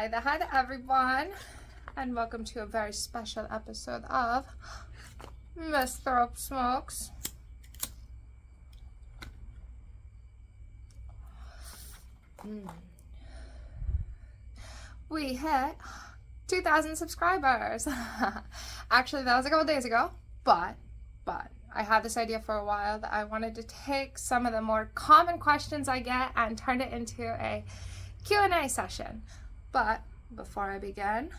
Hi there, everyone, and welcome to a very special episode of MsThrope Smokes. We hit 2,000 subscribers. Actually, that was a couple days ago, but I had this idea for a while that I wanted to take some of the more common questions I get and turn it into a Q&A session. But before I begin,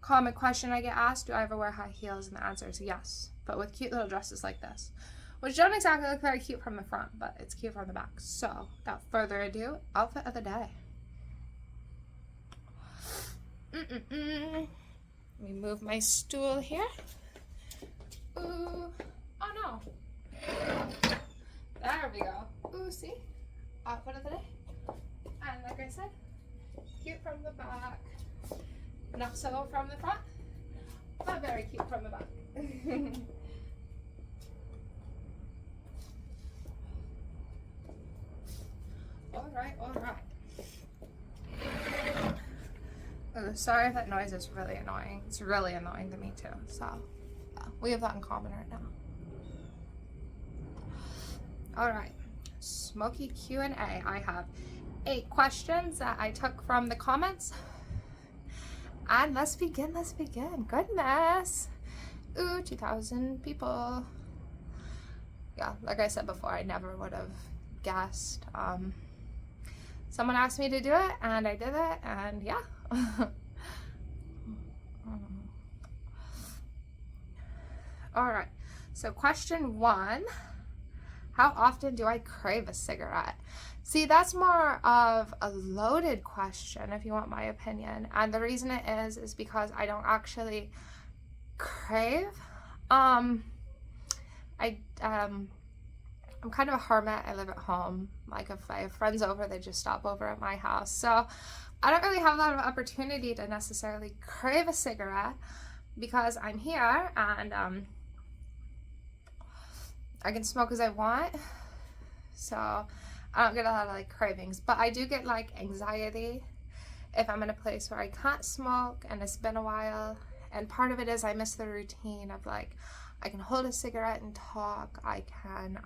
common question I get asked, do I ever wear high heels? And the answer is yes, but with cute little dresses like this, which don't exactly look very cute from the front, but it's cute from the back. So without further ado, outfit of the day. Let me move my stool here. Ooh, oh no. There we go. Ooh, see? Outfit of the day. And like I said, cute from the back. Not so from the front, but very cute from the back. All right. Oh, sorry if that noise is really annoying. It's really annoying to me too. So yeah, we have that in common right now. All right, smoky Q&A. I have 8 questions that I took from the comments. And let's begin. Goodness. Ooh, 2,000 people. Yeah, like I said before, I never would have guessed. Someone asked me to do it, and I did it, and yeah. All right, so question 1. How often do I crave a cigarette? See, that's more of a loaded question, if you want my opinion. And the reason it is because I don't actually crave. I'm kind of a hermit. I live at home. Like if I have friends over, they just stop over at my house. So I don't really have a lot of opportunity to necessarily crave a cigarette because I'm here and I can smoke as I want. So I don't get a lot of like cravings, but I do get like anxiety if I'm in a place where I can't smoke and it's been a while. And part of it is I miss the routine of like, I can hold a cigarette and talk. I can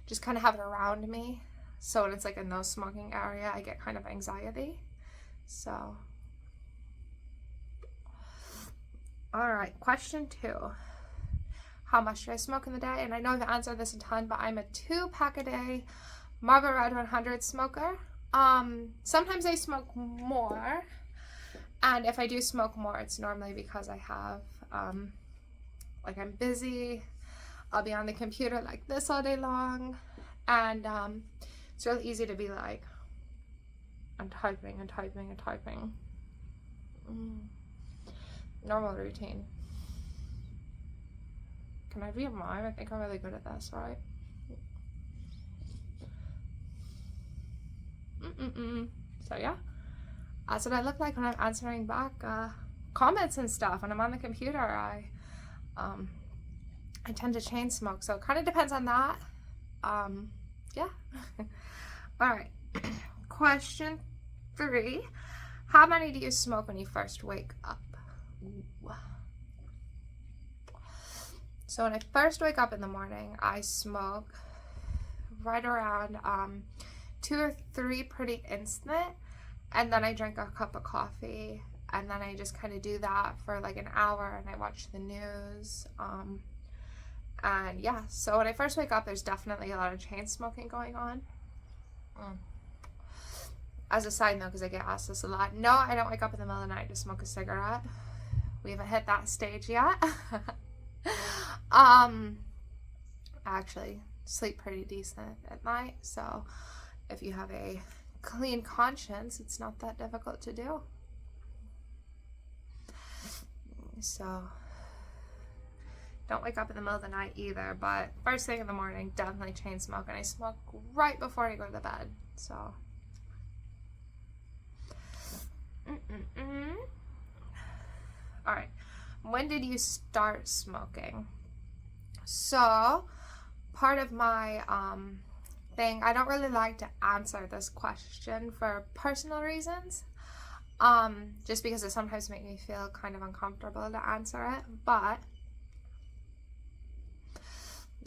just kind of have it around me. So when it's like a no smoking area, I get kind of anxiety. So, all right, question 2. How much do I smoke in the day? And I know I've answered this a ton, but I'm a 2-pack a day Marlboro Red 100 smoker. Sometimes I smoke more, and if I do smoke more, it's normally because I have, like I'm busy. I'll be on the computer like this all day long, and it's really easy to be like, I'm typing. Normal routine. Can I read mine? I think I'm really good at this, right? So yeah, that's what I look like when I'm answering back comments and stuff. When I'm on the computer, I tend to chain smoke, so it kind of depends on that. Yeah. All right. Question 3. How many do you smoke when you first wake up? Ooh. So when I first wake up in the morning, I smoke right around 2 or 3 pretty instant, and then I drink a cup of coffee, and then I just kind of do that for like an hour, and I watch the news. And yeah, so when I first wake up, there's definitely a lot of chain smoking going on. As a side note, because I get asked this a lot, no, I don't wake up in the middle of the night to smoke a cigarette. We haven't hit that stage yet. I actually sleep pretty decent at night, so if you have a clean conscience, it's not that difficult to do. So don't wake up in the middle of the night either, but first thing in the morning, definitely chain smoke, and I smoke right before I go to bed. So all right, when did you start smoking? So part of my thing, I don't really like to answer this question for personal reasons. Just because it sometimes makes me feel kind of uncomfortable to answer it. But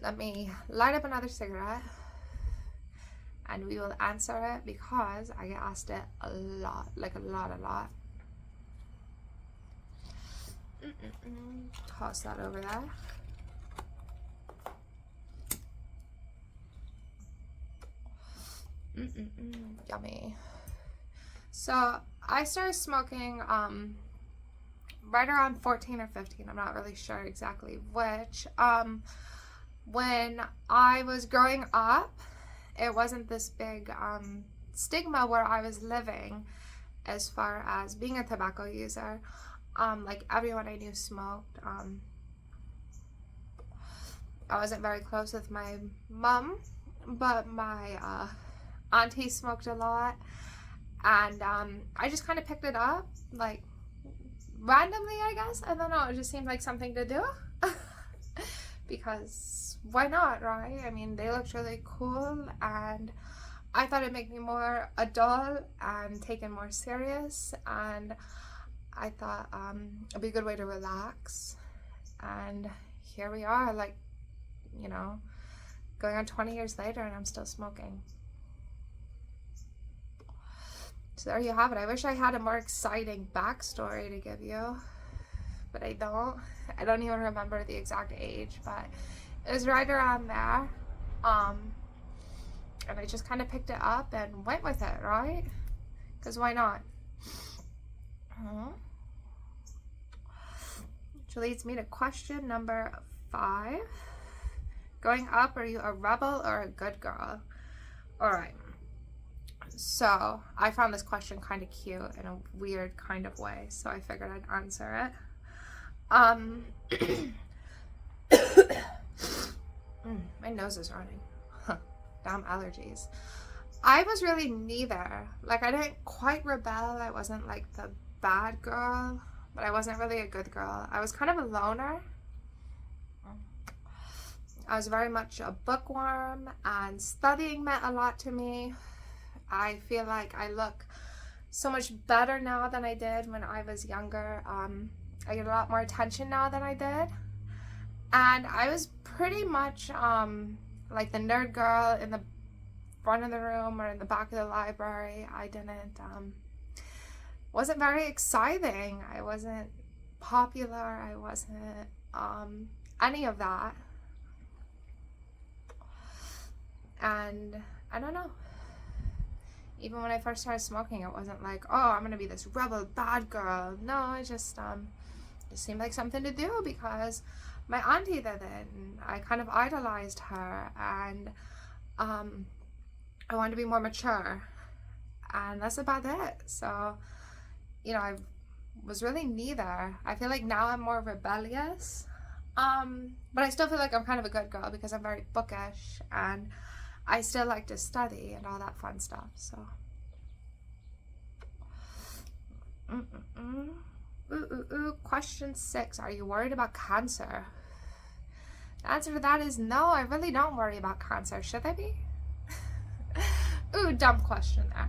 let me light up another cigarette and we will answer it, because I get asked it a lot, like a lot. Toss that over there. Yummy. So I started smoking right around 14 or 15. I'm not really sure exactly which. When I was growing up, it wasn't this big stigma where I was living as far as being a tobacco user. Like everyone I knew smoked. I wasn't very close with my mom, but my auntie smoked a lot, and I just kind of picked it up, like randomly, I guess. I don't know, it just seemed like something to do. Because why not, right? I mean, they looked really cool, and I thought it'd make me more adult and taken more serious, and I thought it'd be a good way to relax. And here we are, like, you know, going on 20 years later, and I'm still smoking. So there you have it. I wish I had a more exciting backstory to give you, but I don't. I don't even remember the exact age, but it was right around there. And I just kind of picked it up and went with it, right? Because why not? Which leads me to question number 5. Growing up, are you a rebel or a good girl? Alright. So, I found this question kind of cute in a weird kind of way, so I figured I'd answer it. My nose is running. Damn allergies. I was really neither. Like, I didn't quite rebel. I wasn't like the bad girl, but I wasn't really a good girl. I was kind of a loner. I was very much a bookworm, and studying meant a lot to me. I feel like I look so much better now than I did when I was younger. I get a lot more attention now than I did. And I was pretty much like the nerd girl in the front of the room or in the back of the library. I wasn't very exciting. I wasn't popular. I wasn't any of that. And I don't know. Even when I first started smoking, it wasn't like, oh, I'm gonna be this rebel bad girl. No, it just seemed like something to do because my auntie did it, and I kind of idolized her, and I wanted to be more mature, and that's about it. So, you know, I was really neither. I feel like now I'm more rebellious, but I still feel like I'm kind of a good girl because I'm very bookish, and I still like to study and all that fun stuff. So question 6, are you worried about cancer? The answer to that is no. I really don't worry about cancer. Should I be? Ooh, dumb question there.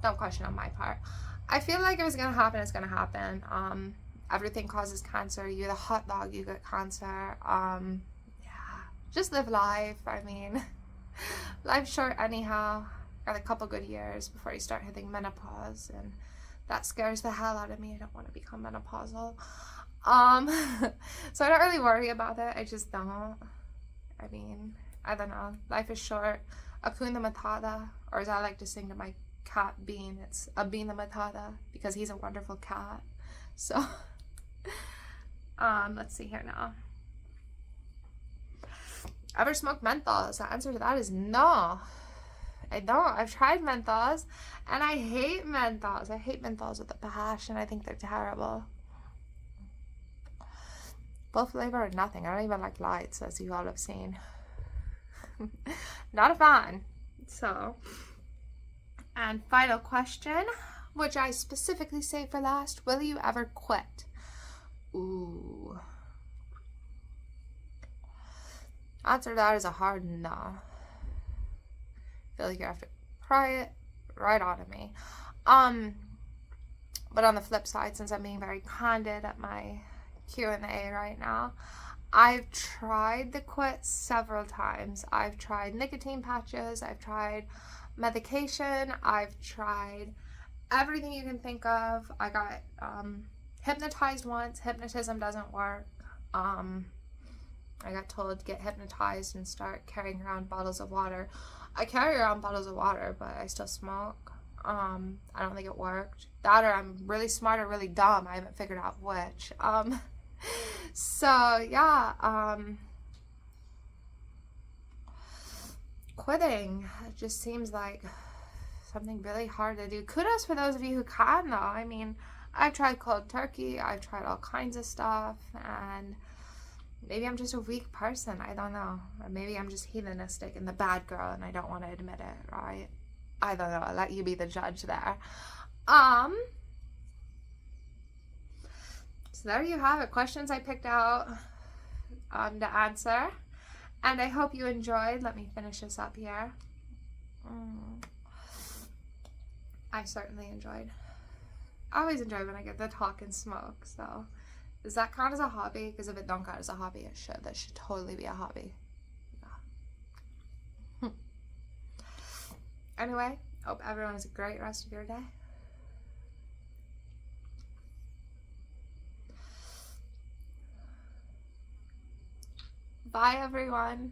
Dumb question on my part. I feel like if it's gonna happen, it's gonna happen. Everything causes cancer. You're the hot dog, you get cancer. Just live life. I mean, life's short anyhow. Got a couple good years before you start hitting menopause, and that scares the hell out of me. I don't want to become menopausal. So I don't really worry about it. I just don't. I mean, I don't know. Life is short. Akuna Matata, or as I like to sing to my cat Bean, it's Abina Matata, because he's a wonderful cat. So, let's see here now. Ever smoked menthols? The answer to that is no. I don't. I've tried menthols, and I hate menthols. I hate menthols with a passion. I think they're terrible. Both flavor or nothing. I don't even like lights, as you all have seen. Not a fan. So, and final question, which I specifically saved for last. Will you ever quit? Ooh. Answer to that is a hard no. I feel like you have to pry it right out of me. But on the flip side, since I'm being very candid at my Q&A right now, I've tried the quit several times. I've tried nicotine patches, I've tried medication, I've tried everything you can think of. I got hypnotized once. Hypnotism doesn't work. I got told to get hypnotized and start carrying around bottles of water. I carry around bottles of water, but I still smoke. I don't think it worked. That, or I'm really smart or really dumb. I haven't figured out which. So yeah, quitting just seems like something really hard to do. Kudos for those of you who can, though. I mean, I've tried cold turkey, I've tried all kinds of stuff, and maybe I'm just a weak person. I don't know. Or maybe I'm just heathenistic and the bad girl and I don't want to admit it, right? I don't know. I'll let you be the judge there. So there you have it. Questions I picked out to answer. And I hope you enjoyed. Let me finish this up here. I certainly enjoyed. I always enjoy when I get to talk and smoke. So does that count as a hobby? Because if it don't count as a hobby, it should. That should totally be a hobby. Yeah. Anyway, hope everyone has a great rest of your day. Bye, everyone.